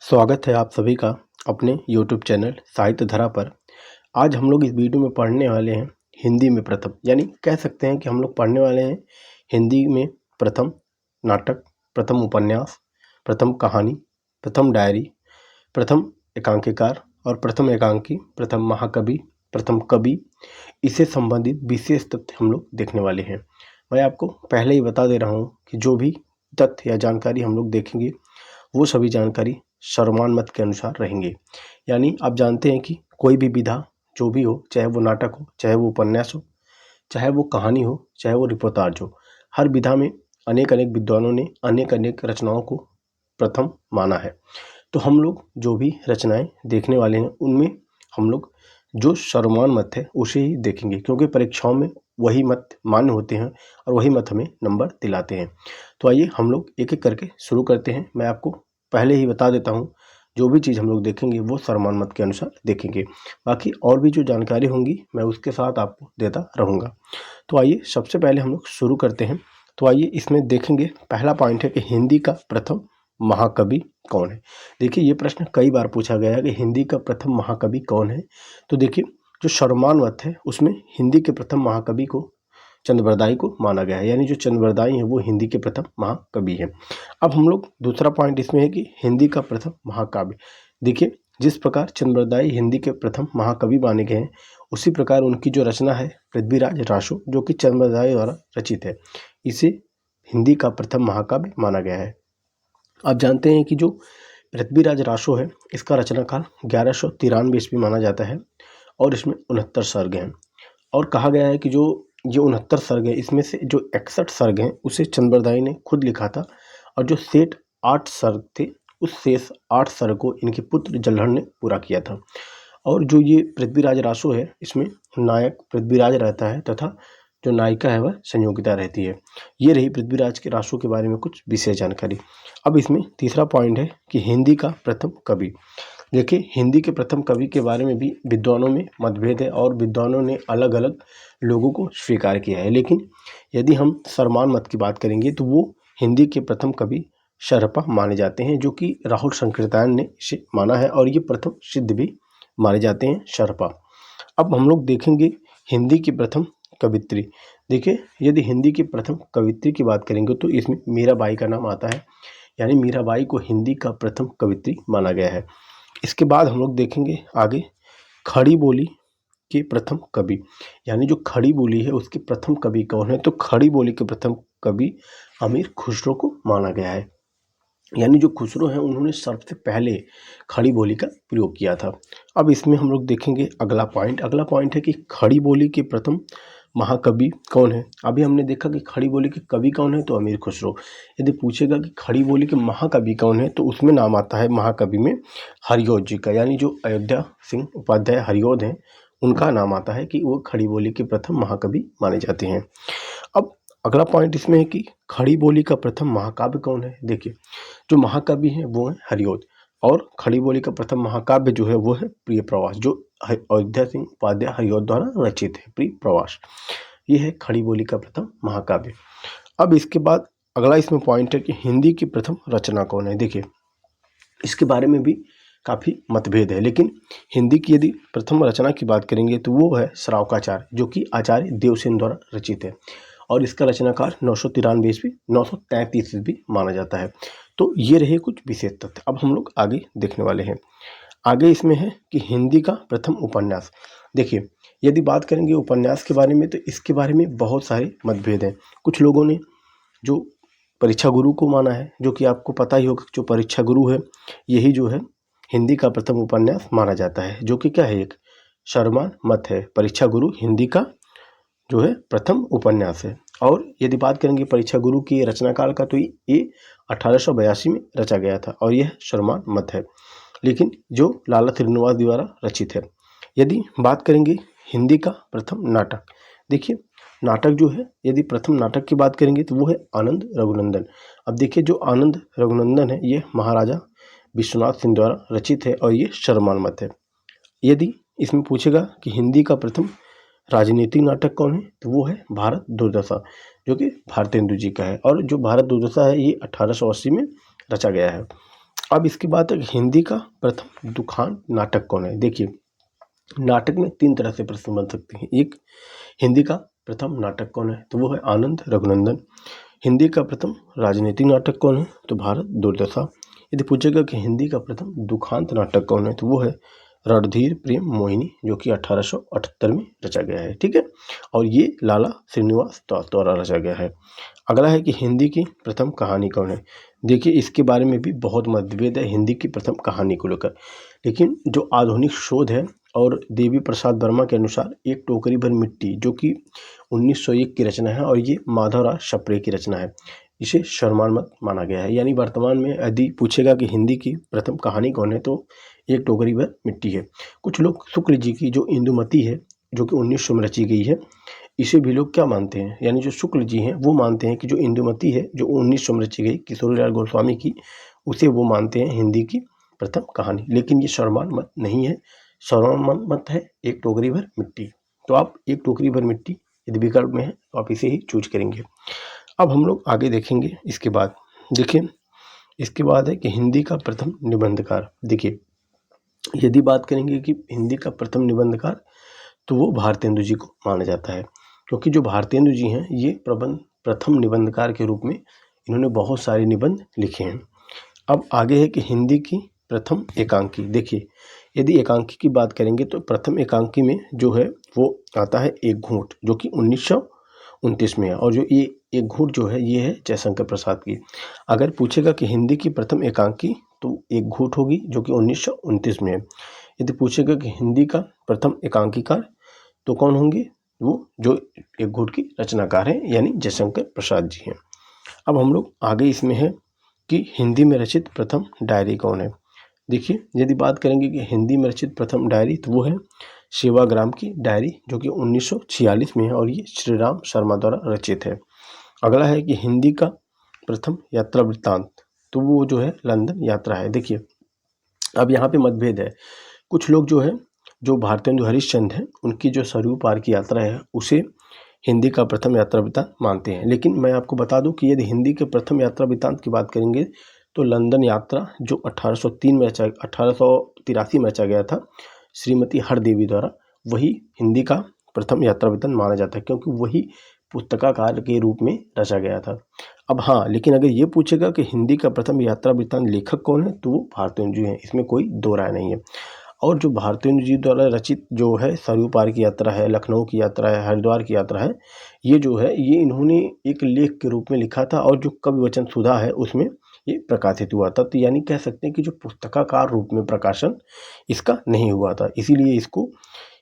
स्वागत है आप सभी का अपने YouTube चैनल साहित्य धरा पर। आज हम लोग इस वीडियो में पढ़ने वाले हैं हिंदी में प्रथम, यानी कह सकते हैं कि हम लोग पढ़ने वाले हैं हिंदी में प्रथम नाटक, प्रथम उपन्यास, प्रथम कहानी, प्रथम डायरी, प्रथम एकांकीकार और प्रथम एकांकी, प्रथम महाकवि, प्रथम कवि, इससे संबंधित विशेष तथ्य हम लोग देखने वाले हैं। मैं आपको पहले ही बता दे रहा हूँ कि जो भी तथ्य या जानकारी हम लोग देखेंगे वो सभी जानकारी सर्वमान्य मत के अनुसार रहेंगे। यानी आप जानते हैं कि कोई भी विधा जो भी हो, चाहे वो नाटक हो, चाहे वो उपन्यास हो, चाहे वो कहानी हो, चाहे वो रिपोर्टाज हो, हर विधा में अनेक अनेक विद्वानों ने अनेक अनेक रचनाओं को प्रथम माना है। तो हम लोग जो भी रचनाएं देखने वाले हैं उनमें हम लोग जो सर्वमान्य मत है उसे ही देखेंगे, क्योंकि परीक्षाओं में वही मत मान्य होते हैं और वही मत हमें नंबर दिलाते हैं। तो आइए हम लोग एक एक करके शुरू करते हैं। मैं आपको पहले ही बता देता हूँ, जो भी चीज़ हम लोग देखेंगे वो सर्वमान्य मत के अनुसार देखेंगे। बाकी और भी जो जानकारी होंगी मैं उसके साथ आपको देता रहूँगा। तो आइए सबसे पहले हम लोग शुरू करते हैं। तो आइए इसमें देखेंगे, पहला पॉइंट है कि हिंदी का प्रथम महाकवि कौन है। देखिए ये प्रश्न कई बार पूछा गया है कि हिंदी का प्रथम महाकवि कौन है। तो देखिए जो सर्वमान्य मत है उसमें हिंदी के प्रथम महाकवि को चंद्रबरदाई को माना गया है, यानी जो चंद्रबरदाई है वो हिंदी के प्रथम महाकवि है। अब हम लोग दूसरा पॉइंट इसमें है कि हिंदी का प्रथम महाकाव्य। देखिए जिस प्रकार चंद्रबरदाई हिंदी के प्रथम महाकवि माने गए हैं, उसी प्रकार उनकी जो रचना है पृथ्वीराज रासो, जो कि चंद्रबरदाई द्वारा रचित है, इसे हिंदी का प्रथम महाकाव्य माना गया है। आप जानते हैं कि जो पृथ्वीराज रासो है इसका रचनाकाल 1193 ईस्वी माना जाता है और इसमें 69 सर्ग हैं। और कहा गया है कि जो ये 69 सर्ग हैं इसमें से जो 61 सर्ग हैं उसे चंद्रबरदाई ने खुद लिखा था, और जो शेष 8 सर्ग थे उस शेष 8 सर्ग को इनके पुत्र जलहर ने पूरा किया था। और जो ये पृथ्वीराज रासो है इसमें नायक पृथ्वीराज रहता है तथा जो नायिका है वह संयोगिता रहती है। ये रही पृथ्वीराज के रासो के बारे में कुछ विशेष जानकारी। अब इसमें तीसरा पॉइंट है कि हिंदी का प्रथम कवि। देखिए हिंदी के प्रथम कवि के बारे में भी विद्वानों में मतभेद है और विद्वानों ने अलग अलग लोगों को स्वीकार किया है। लेकिन यदि हम सर्वमान्य मत की बात करेंगे तो वो हिंदी के प्रथम कवि शरपा माने जाते हैं, जो कि राहुल संकीर्तन ने इसे माना है और ये प्रथम सिद्ध भी माने जाते हैं शरपा। अब हम लोग देखेंगे हिंदी की प्रथम कवित्री। देखिए यदि हिंदी की प्रथम कवित्री की बात करेंगे तो इसमें मीराबाई का नाम आता है, यानी मीराबाई को हिंदी का प्रथम कवित्री माना गया है। इसके बाद हम लोग देखेंगे आगे खड़ी बोली के प्रथम कवि, यानी जो खड़ी बोली है उसके प्रथम कवि कौन है। तो खड़ी बोली के प्रथम कवि अमीर खुसरो को माना गया है, यानी जो खुसरो हैं उन्होंने सबसे पहले खड़ी बोली का प्रयोग किया था। अब इसमें हम लोग देखेंगे अगला पॉइंट है कि खड़ी बोली के प्रथम महाकवि कौन है। अभी हमने देखा कि खड़ी बोली के कवि कौन है, तो अमीर खुसरो। यदि पूछेगा कि खड़ी बोली के महाकवि कौन है, तो उसमें नाम आता है महाकवि में हरिऔध जी का, यानी जो अयोध्या सिंह उपाध्याय हरिऔध हैं उनका नाम आता है कि वो खड़ी बोली के प्रथम महाकवि माने जाते हैं। अब अगला पॉइंट इसमें है कि खड़ी बोली का प्रथम महाकाव्य कौन है। देखिए जो महाकवि हैं वो है हरिऔध, और खड़ी बोली का प्रथम महाकाव्य जो है वो है प्रिय प्रवास, जो अयोध्या सिंह उपाध्याय हरिऔध द्वारा रचित है। प्रिय प्रवास ये है खड़ी बोली का प्रथम महाकाव्य। अब इसके बाद अगला इसमें पॉइंट है कि हिंदी की प्रथम रचना कौन है। देखिए इसके बारे में भी काफ़ी मतभेद है, लेकिन हिंदी की यदि प्रथम रचना की बात करेंगे तो वो है श्रावकाचार्य, जो कि आचार्य देवसेन द्वारा रचित है, और इसका रचनाकाल 993 ईस्वी 933 ईस्वी माना जाता है। तो ये रहे कुछ विशेष तथ्य। अब हम लोग आगे देखने वाले हैं। आगे इसमें है कि हिंदी का प्रथम उपन्यास। देखिए यदि बात करेंगे उपन्यास के बारे में तो इसके बारे में बहुत सारे मतभेद हैं। कुछ लोगों ने जो परीक्षा गुरु को माना है, जो कि आपको पता ही होगा जो परीक्षा गुरु है यही जो है हिंदी का प्रथम उपन्यास माना जाता है, जो कि क्या है एक सर्वमान्य मत है। परीक्षा गुरु हिंदी का जो है प्रथम उपन्यास है। और यदि बात करेंगे परीक्षा गुरु की रचनाकाल का तो ये 1882 में रचा गया था और यह सर्वमान्य मत है, लेकिन जो लाला श्रीनिवास द्वारा रचित है। यदि बात करेंगे हिंदी का प्रथम नाटक, देखिए नाटक जो है यदि प्रथम नाटक की बात करेंगे तो वो है आनंद रघुनंदन। अब देखिए जो आनंद रघुनंदन है ये महाराजा विश्वनाथ सिंह द्वारा रचित है और ये सर्वमान्य मत है। यदि इसमें पूछेगा कि हिंदी का प्रथम राजनीतिक नाटक कौन है, तो वो है भारत दुर्दशा, जो कि भारतेंदु जी का है, और जो भारत दुर्दशा है ये 1880 में रचा गया है। अब इसके बाद हिंदी का प्रथम दुखांत नाटक कौन है। देखिए, नाटक में 3 तरह से प्रश्न बन सकते हैं। एक, हिंदी का प्रथम नाटक कौन है, तो वो है आनंद रघुनंदन। हिंदी का प्रथम राजनीतिक नाटक कौन है, तो भारत दुर्दशा। यदि पूछेगा कि हिंदी का प्रथम दुखांत नाटक कौन है, तो वो है रणधीर प्रेम मोहिनी, जो कि 1878 में रचा गया है। ठीक है, और ये लाला श्रीनिवास द्वारा रचा गया है। अगला है कि हिंदी की प्रथम कहानी कौन है। देखिए, इसके बारे में भी बहुत मतभेद है हिंदी की प्रथम कहानी को लेकर, लेकिन जो आधुनिक शोध है और देवी प्रसाद वर्मा के अनुसार एक टोकरी भर मिट्टी, जो कि 1901 की रचना है और ये माधवराव सप्रे की रचना है, इसे सर्वमान्य माना गया है। यानी वर्तमान में यदि पूछेगा कि हिंदी की प्रथम कहानी कौन है, तो एक टोकरी भर मिट्टी है। कुछ लोग शुक्ल जी की जो इंदुमती है, जो कि 1900 में रची गई है, इसे भी लोग क्या मानते हैं, यानी जो शुक्ल जी हैं वो मानते हैं कि जो इंदुमती है जो 1900 में रची गई किशोरीलाल गोस्वामी की, उसे वो मानते हैं हिंदी की प्रथम कहानी। लेकिन ये सर्वमान्य मत नहीं है, सर्वमान्य मत है एक टोकरी भर मिट्टी। तो आप एक टोकरी भर मिट्टी यदि विकल्प में है तो आप इसे ही चूज करेंगे। अब हम लोग आगे देखेंगे। इसके बाद देखिए, इसके बाद है कि हिंदी का प्रथम निबंधकार। देखिए, यदि बात करेंगे कि हिंदी का प्रथम निबंधकार, तो वो भारतेंदु जी को माना जाता है, क्योंकि जो भारतेंदु जी हैं ये प्रथम निबंधकार के रूप में इन्होंने बहुत सारे निबंध लिखे हैं। अब आगे है कि हिंदी की प्रथम एकांकी। देखिए, यदि एकांकी की बात करेंगे तो प्रथम एकांकी में जो है वो आता है एक घूंट, जो कि 1929 में है, और जो ये एक घूंट जो है ये है जयशंकर प्रसाद की। अगर पूछेगा कि हिंदी की प्रथम एकांकी, तो एक घूंट होगी जो कि 1929 में है। यदि पूछेगा कि हिंदी का प्रथम एकांकीकार, तो कौन होंगे, वो जो एक घूंट की रचनाकार हैं, यानी जयशंकर प्रसाद जी हैं। अब हम लोग आगे इसमें है कि हिंदी में रचित प्रथम डायरी कौन है। देखिए, यदि बात करेंगे कि हिंदी में रचित प्रथम डायरी, तो वो है सेवाग्राम की डायरी, जो कि 1946 में है और ये श्री राम शर्मा द्वारा रचित है। अगला है कि हिंदी का प्रथम यात्रा वृत्तांत, तो वो जो है लंदन यात्रा है। देखिए, अब यहाँ पे मतभेद है। कुछ लोग जो है, जो भारतेंदु हरिश्चंद्र हैं, उनकी जो सरयू पार की यात्रा है उसे हिंदी का प्रथम यात्रा वृत्तांत मानते हैं। लेकिन मैं आपको बता दूं कि यदि हिंदी के प्रथम यात्रा वृत्तांत की बात करेंगे, तो लंदन यात्रा जो 1883 में रचा गया था श्रीमती हरदेवी द्वारा, वही हिंदी का प्रथम यात्रा वृत्तांत माना जाता है, क्योंकि वही पुस्तकाकार के रूप में रचा गया था। अब हाँ, लेकिन अगर ये पूछेगा कि हिंदी का प्रथम यात्रा वृत्तांत लेखक कौन है, तो वो भारतेंदु जी हैं, इसमें कोई दो राय नहीं है। और जो भारतेंदु जी द्वारा रचित जो है सरयू पार की यात्रा है, लखनऊ की यात्रा है, हरिद्वार की यात्रा है, ये जो है ये इन्होंने एक लेख के रूप में लिखा था, और जो कवि वचन सुधा है उसमें ये प्रकाशित हुआ था। तो यानी कह सकते हैं कि जो पुस्तकाकार रूप में प्रकाशन इसका नहीं हुआ था, इसीलिए इसको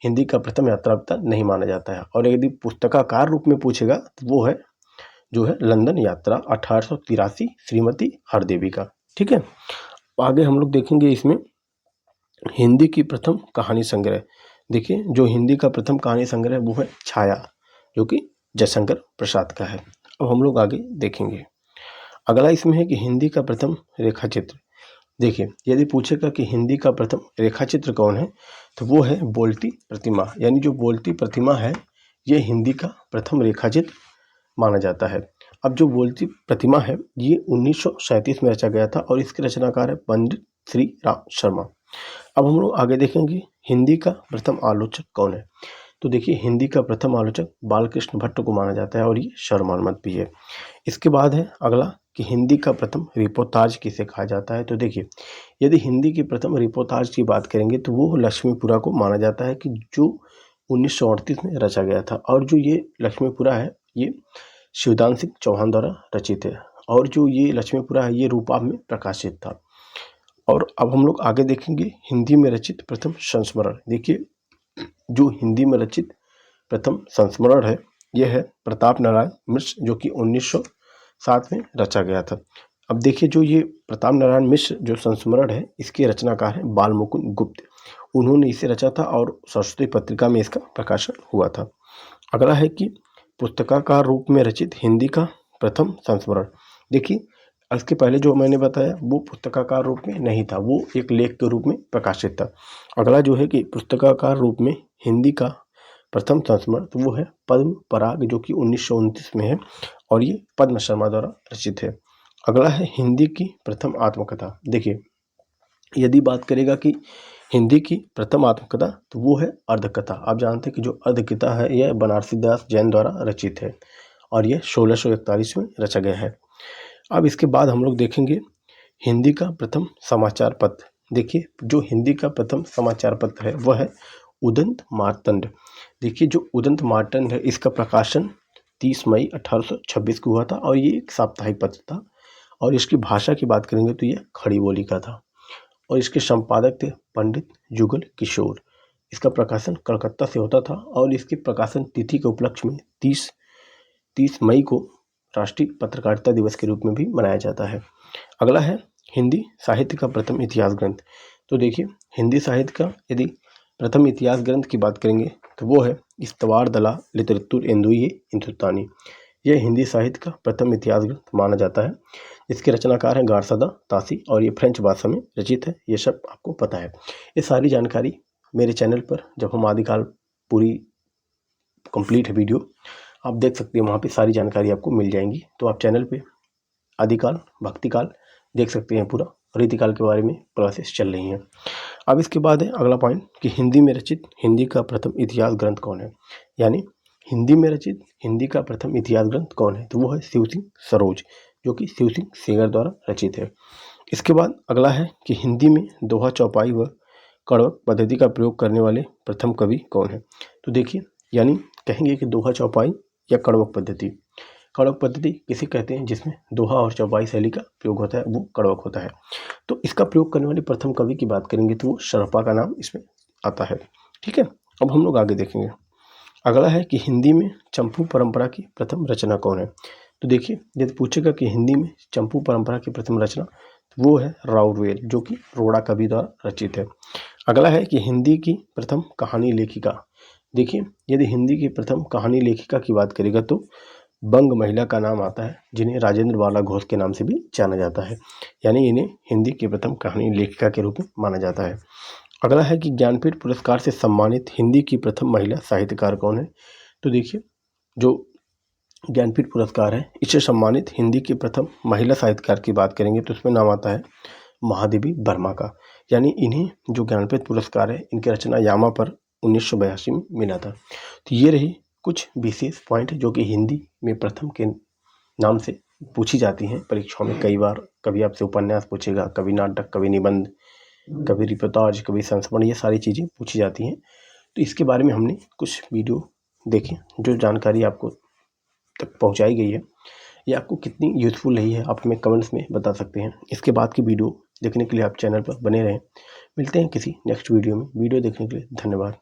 हिंदी का प्रथम यात्रा वृत्तांत नहीं माना जाता है। और यदि पुस्तकाकार रूप में पूछेगा, तो वो है जो है लंदन यात्रा 1883 श्रीमती हरदेवी का। ठीक है, आगे हम लोग देखेंगे इसमें हिंदी की प्रथम कहानी संग्रह। देखिए, जो हिंदी का प्रथम कहानी संग्रह वो है छाया, जो कि जयशंकर प्रसाद का है। अब हम लोग आगे देखेंगे। अगला इसमें है कि हिंदी का प्रथम रेखा चित्र। देखिए, यदि पूछेगा कि हिंदी का प्रथम रेखा चित्र कौन है, तो वो है बोलती प्रतिमा। यानी जो बोलती प्रतिमा है ये हिंदी का प्रथम रेखा चित्र माना जाता है। अब जो बोलती प्रतिमा है ये 1937 में रचा गया था और इसके रचनाकार है पंडित श्री राम शर्मा। अब हम लोग आगे देखेंगे हिंदी का प्रथम आलोचक कौन है। तो देखिए, हिंदी का प्रथम आलोचक बालकृष्ण भट्ट को माना जाता है और ये सर्वमान्य मत भी है। इसके बाद है अगला कि हिंदी का प्रथम रिपोर्टाज किसे कहा जाता है। तो देखिए, यदि हिंदी की प्रथम रिपोर्टाज की बात करेंगे, तो वो लक्ष्मीपुरा को माना जाता है, कि जो 1938 में रचा गया था। और जो ये लक्ष्मीपुरा है ये शिवदान सिंह चौहान द्वारा रचित है, और जो ये लक्ष्मीपुरा है ये रूपाभ में प्रकाशित था। और अब हम लोग आगे देखेंगे हिंदी में रचित प्रथम संस्मरण। देखिए, जो हिंदी में रचित प्रथम संस्मरण है यह है प्रताप नारायण मिश्र, जो कि 1907 में रचा गया था। अब देखिए, जो ये प्रताप नारायण मिश्र जो संस्मरण है इसके रचनाकार हैं बाल मुकुंद गुप्त, उन्होंने इसे रचा था और सरस्वती पत्रिका में इसका प्रकाशन हुआ था। अगला है कि पुस्तकाकार रूप में रचित हिंदी का प्रथम संस्मरण। देखिए, इसके पहले जो मैंने बताया वो पुस्तकाकार रूप में नहीं था, वो एक लेख के रूप में प्रकाशित था। अगला जो है कि पुस्तकाकार रूप में हिंदी का प्रथम संस्मरण, तो वो है पद्म पराग, जो कि 1929 में है और ये पद्म शर्मा द्वारा रचित है। अगला है हिंदी की प्रथम आत्मकथा। देखिए, यदि बात करेगा कि हिंदी की प्रथम आत्मकथा तो वो है अर्धकथा। आप जानते हैं कि जो अर्धकथा है यह बनारसी दास जैन द्वारा रचित है और यह 1641 में रचा गया है। अब इसके बाद हम लोग देखेंगे हिंदी का प्रथम समाचार पत्र। देखिए जो हिंदी का प्रथम समाचार पत्र है वह है उदंत मार्तंड। देखिए जो उदंत मार्तंड है इसका प्रकाशन 30 मई 1826 को हुआ था और ये एक साप्ताहिक पत्र था और इसकी भाषा की बात करेंगे तो यह खड़ी बोली का था और इसके संपादक थे पंडित जुगल किशोर। इसका प्रकाशन कलकत्ता से होता था और इसकी प्रकाशन तिथि के उपलक्ष्य में 30 मई को राष्ट्रीय पत्रकारिता दिवस के रूप में भी मनाया जाता है। अगला है हिंदी साहित्य का प्रथम इतिहास ग्रंथ। तो देखिए हिंदी साहित्य का यदि प्रथम इतिहास ग्रंथ की बात करेंगे तो वो है इस्तवार दला लितरतुर इंदुई हिंदुस्तानी। यह हिंदी साहित्य का प्रथम इतिहास ग्रंथ माना जाता है। इसके रचनाकार हैं गारसदा तासी और ये फ्रेंच भाषा में रचित है। ये सब आपको पता है। ये सारी जानकारी मेरे चैनल पर जब हम आदिकाल पूरी कंप्लीट है वीडियो आप देख सकते हैं, वहाँ पे सारी जानकारी आपको मिल जाएंगी। तो आप चैनल पे आदिकाल भक्तिकाल देख सकते हैं, पूरा रीतिकाल के बारे में क्लासेस चल रही हैं। अब इसके बाद है अगला पॉइंट कि हिंदी में रचित हिंदी का प्रथम इतिहास ग्रंथ कौन है, यानी हिंदी में रचित हिंदी का प्रथम इतिहास ग्रंथ कौन है, तो वो है शिव सिंह सरोज, जो कि शिव सिंह सेगर द्वारा रचित है। इसके बाद अगला है कि हिंदी में दोहा चौपाई व कड़वक पद्धति का प्रयोग करने वाले प्रथम कवि कौन है। तो देखिए यानी कहेंगे कि दोहा चौपाई या कड़वक पद्धति। कड़वक पद्धति किसे कहते हैं, जिसमें दोहा और चौपाई शैली का प्रयोग होता है, वो कड़वक होता है। तो इसका प्रयोग करने वाले प्रथम कवि की बात करेंगे तो वो शरपा का नाम इसमें आता है। ठीक है, अब हम लोग आगे देखेंगे। अगला है कि हिंदी में चंपू परंपरा की प्रथम रचना कौन है। तो देखिए यदि पूछेगा कि हिंदी में चंपू परंपरा की प्रथम रचना, तो वो है राउरवेल, जो कि रोड़ा कवि द्वारा रचित है। अगला है कि हिंदी की प्रथम कहानी लेखिका। देखिए यदि हिंदी की प्रथम कहानी लेखिका की बात करेगा तो बंग महिला का नाम आता है, जिन्हें राजेंद्र बाला घोष के नाम से भी जाना जाता है, यानी इन्हें हिंदी की प्रथम कहानी लेखिका के रूप में माना जाता है। अगला है कि ज्ञानपीठ पुरस्कार से सम्मानित हिंदी की प्रथम महिला साहित्यकार कौन है। तो देखिए जो ज्ञानपीठ पुरस्कार है इससे सम्मानित हिंदी की प्रथम महिला साहित्यकार की बात करेंगे तो उसमें नाम आता है महादेवी वर्मा का, यानी इन्हें जो ज्ञानपीठ पुरस्कार है इनकी रचना यामा पर 1982 में मिला था। तो ये रही कुछ विशेष पॉइंट जो कि हिंदी में प्रथम के नाम से पूछी जाती हैं परीक्षाओं में कई बार। कभी आपसे उपन्यास पूछेगा, कभी नाटक, कभी निबंध, कभी रिपोर्टाज, कभी संस्मरण, ये सारी चीज़ें पूछी जाती हैं। तो इसके बारे में हमने कुछ वीडियो देखे, जो जानकारी आपको तक पहुंचाई गई है ये आपको कितनी यूज़फुल रही है आप हमें कमेंट्स में बता सकते हैं। इसके बाद की वीडियो देखने के लिए आप चैनल पर बने रहें। मिलते हैं किसी नेक्स्ट वीडियो में। वीडियो देखने के लिए धन्यवाद।